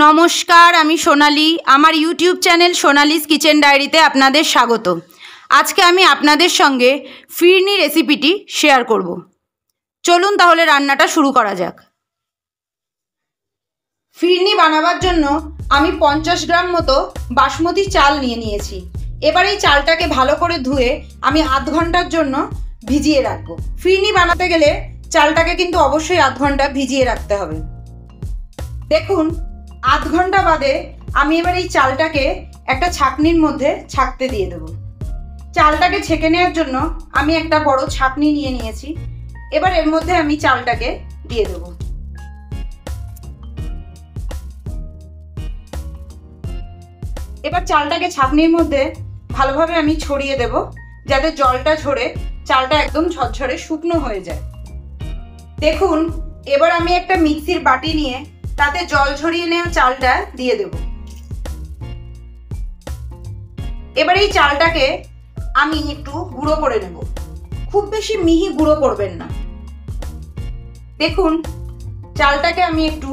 নমস্কার, আমি সোনালি। আমার ইউটিউব চ্যানেল সোনালিস কিচেন ডায়েরিতে আপনাদের স্বাগত। আজকে আমি আপনাদের সঙ্গে ফিরনি রেসিপিটি শেয়ার করব। চলুন তাহলে রান্নাটা শুরু করা যাক। ফিরনি বানাবার জন্য আমি 50 গ্রাম মতো বাসমতি চাল নিয়েছি। এবার এই চালটাকে ভালো করে ধুয়ে আমি আধ ঘন্টার জন্য ভিজিয়ে রাখবো। ফিরনি বানাতে গেলে চালটাকে কিন্তু অবশ্যই আধ ঘন্টা ভিজিয়ে রাখতে হবে। দেখুন, আধ ঘন্টা বাদে আমি এবার এই চালটাকে একটা ছাঁকনির মধ্যে ছাঁকতে দিয়ে দেবো। চালটাকে ছেঁকে নেওয়ার জন্য আমি একটা বড় ছাঁকনি নিয়েছি। এবার এর মধ্যে আমি চালটাকে দিয়ে দেবো। এবার চালটাকে ছাঁকনির মধ্যে ভালোভাবে আমি ছড়িয়ে দেব, যাতে জলটা ঝরে চালটা একদম ঝরঝরে শুকনো হয়ে যায়। দেখুন, এবার আমি একটা মিক্সির বাটি নিয়ে তাতে জল ঝরিয়ে নেওয়া চালটা দিয়ে দেব। এবার এই চালটাকে আমি একটু গুঁড়ো করে নেব। খুব বেশি মিহি গুঁড়ো করবেন না। দেখুন, চালটাকে আমি একটু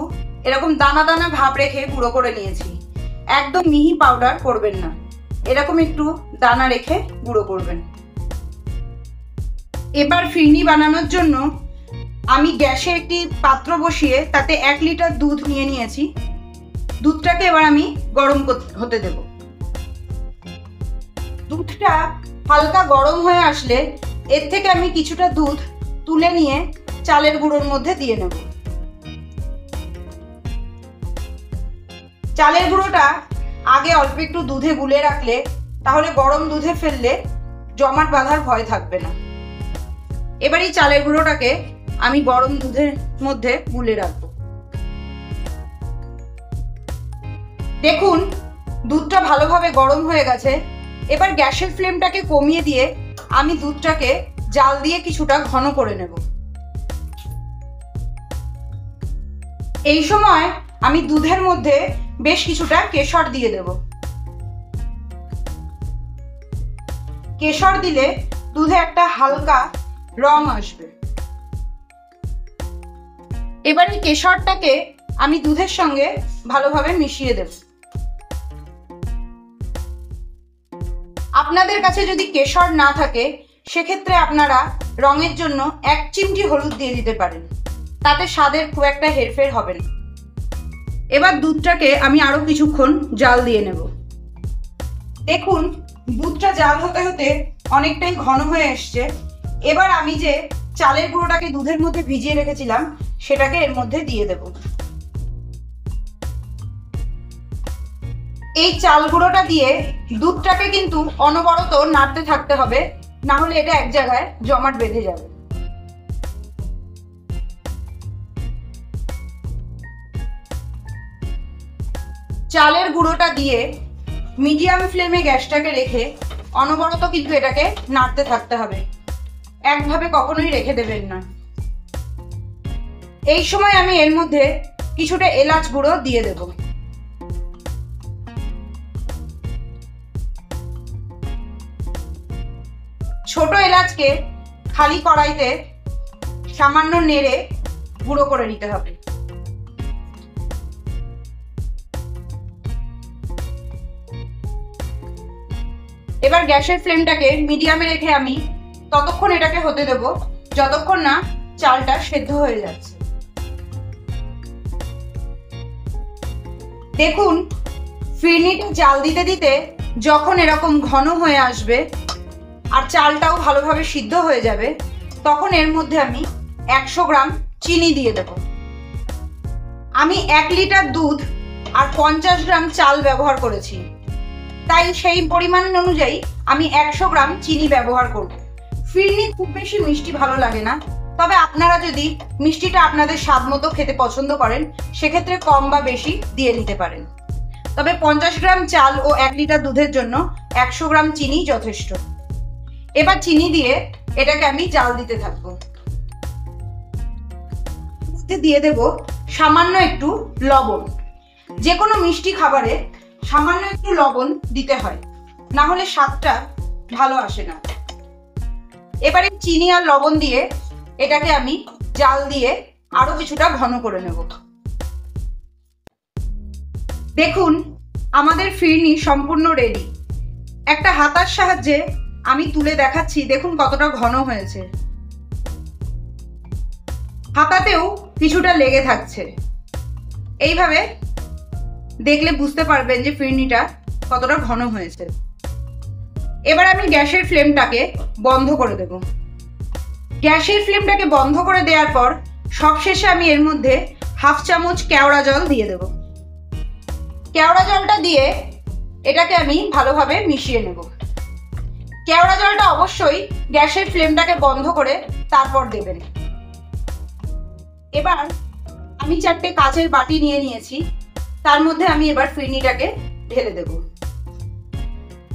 এরকম দানা দানা ভাব রেখে গুঁড়ো করে নিয়েছি। একদম মিহি পাউডার করবেন না, এরকম একটু দানা রেখে গুঁড়ো করবেন। এবার ফিরনি বানানোর জন্য আমি গ্যাসে একটি পাত্র বসিয়ে তাতে 1 লিটার দুধ নিয়েছি। দুধটাকে এবার আমি গরম হতে দেব। দুধটা হালকা গরম হয়ে আসলে এর থেকে আমি কিছুটা দুধ তুলে নিয়ে চালের গুঁড়োর মধ্যে দিয়ে নেব। চালের গুঁড়োটা আগে অল্প একটু দুধে গুলে রাখলে তাহলে গরম দুধে ফেললে জমাট বাঁধার ভয় থাকবে না। এবার এই চালের গুঁড়োটাকে আমি গরম দুধের মধ্যে গুলে রাখবো। দেখুন, দুধটা ভালোভাবে গরম হয়ে গেছে। এবার গ্যাসের ফ্লেমটাকে কমিয়ে দিয়ে আমি দুধটাকে জাল দিয়ে কিছুটা ঘন করে নেব। এই সময় আমি দুধের মধ্যে বেশ কিছুটা কেশর দিয়ে দেব। কেশর দিলে দুধে একটা হালকা রং আসবে। এবার এই কেশরটাকে আমি দুধের সঙ্গে ভালোভাবে মিশিয়ে দেব। আপনাদের কাছে যদি কেশর না থাকে সেক্ষেত্রে আপনারা রঙের জন্য 1 চিমটি হলুদ দিয়ে দিতে পারেন, তাতে স্বাদের খুব একটা হেরফের হবে না। এবার দুধটাকে আমি আরো কিছুক্ষণ জাল দিয়ে নেব। দেখুন, দুধটা জাল হতে হতে অনেকটাই ঘন হয়ে এসছে। এবার আমি যে চালের গুঁড়োটাকে দুধের মধ্যে ভিজিয়ে রেখেছিলাম সেটাকে এর মধ্যে দিয়ে দেব। এই চাল গুঁড়োটা দিয়ে দুধটাকে কিন্তু অনবরত নাড়তে থাকতে হবে, না হলে এটা এক জায়গায় জমাট বেঁধে যাবে। চালের গুঁড়োটা দিয়ে মিডিয়াম ফ্লেমে গ্যাসটাকে রেখে অনবরত কিন্তু এটাকে নাড়তে থাকতে হবে, একভাবে কখনোই রেখে দেবেন না। এই সময় আমি এর মধ্যে কিছুটা এলাচ গুঁড়ো দিয়ে দেব। ছোট এলাচকে খালি কড়াইতে সামান্য নেড়ে গুঁড়ো করে নিতে হবে। এবার গ্যাসের ফ্লেমটাকে মিডিয়ামে রেখে আমি ততক্ষণ এটাকে হতে দেব যতক্ষণ না চালটা সেদ্ধ হয়ে যাচ্ছে। দেখুন, ফিরনিটা জাল দিতে দিতে যখন এরকম ঘন হয়ে আসবে আর চালটাও ভালোভাবে সিদ্ধ হয়ে যাবে, তখন এর মধ্যে আমি 100 গ্রাম চিনি দিয়ে দেব। আমি 1 লিটার দুধ আর 50 গ্রাম চাল ব্যবহার করেছি, তাই সেই পরিমাণ অনুযায়ী আমি 100 গ্রাম চিনি ব্যবহার করব। ফিরনি খুব বেশি মিষ্টি ভালো লাগে না, তবে আপনারা যদি মিষ্টিটা আপনাদের স্বাদ মতো খেতে পছন্দ করেন সেক্ষেত্রে কম বা বেশি দিয়ে নিতে পারেন। তবে 50 গ্রাম চাল ও 1 লিটার দুধের জন্য 100 গ্রাম চিনি যথেষ্ট। এবার চিনি দিয়ে এটাকে আমি জাল দিতে থাকবো। দিয়ে দেব সামান্য একটু লবণ। যে কোনো মিষ্টি খাবারে সামান্য একটু লবণ দিতে হয়, না হলে স্বাদটা ভালো আসে না। এবারে চিনি আর লবণ দিয়ে এটাকে আমি জাল দিয়ে আরো কিছুটা ঘন করে নেব। দেখুন আমাদের ফিরনি সম্পূর্ণ রেডি। একটা হাতার সাহায্যে আমি তুলে দেখাচ্ছি, দেখুন কতটা ঘন হয়েছে। হাতাতেও কিছুটা লেগে থাকছে। এইভাবে দেখলে বুঝতে পারবেন যে ফিরনিটা কতটা ঘন হয়েছে। এবার আমি গ্যাসের ফ্লেমটাকে বন্ধ করে দেব। গ্যাসের ফ্লেমটাকে বন্ধ করে দেওয়ার পর সবশেষে আমি এর মধ্যে 1/2 চামচ কেওড়া জল দিয়ে দেব। কেওড়া জলটা দিয়ে এটাকে আমি ভালোভাবে মিশিয়ে নেব। কেওড়া জলটা অবশ্যই গ্যাসের ফ্লেমটাকে বন্ধ করে তারপর দেবেন। এবার আমি 4টে কাচের বাটি নিয়ে নিয়েছি, তার মধ্যে আমি এবার ফিরনিটাকে ঢেলে দেব।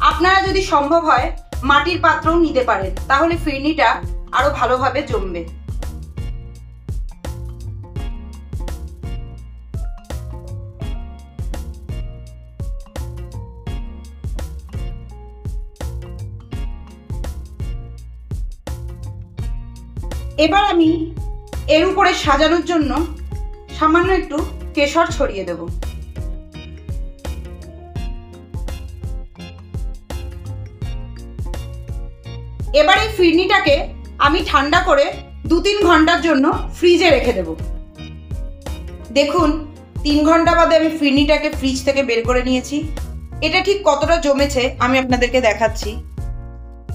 আপনারা যদি সম্ভব হয় মাটির পাত্রও নিতে পারেন, তাহলে ফিরনিটা আরো ভালোভাবে জমবে। এবার আমি এর উপরে সাজানোর জন্য সামান্য একটু কেশর ছড়িয়ে দেব। এবার এই ফিরনিটাকে আমি ঠান্ডা করে 2-3 ঘন্টার জন্য ফ্রিজে রেখে দেব। দেখুন 3 ঘন্টা বাদে আমি ফিরনিটাকে ফ্রিজ থেকে বের করে নিয়েছি। এটা ঠিক কতটা জমেছে আমি আপনাদেরকে দেখাচ্ছি।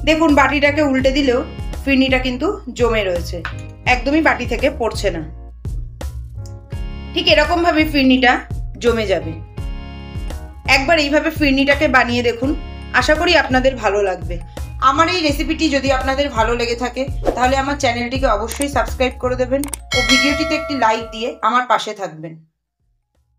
দেখুন বাটিটাকে উল্টে দিলেও ফিরনিটা কিন্তু জমে রয়েছে, একদমই বাটি থেকে পড়ছে না। ঠিক এরকম ভাবে ফিরনিটা জমে যাবে। একবার এইভাবে ফিরনিটাকে বানিয়ে দেখুন, আশা করি আপনাদের ভালো লাগবে। আমার এই রেসিপিটি যদি আপনাদের ভালো লেগে থাকে তাহলে আমার চ্যানেলটিকে অবশ্যই সাবস্ক্রাইব করে দেবেন ও ভিডিওটিতে একটি লাইক দিয়ে আমার পাশে থাকবেন।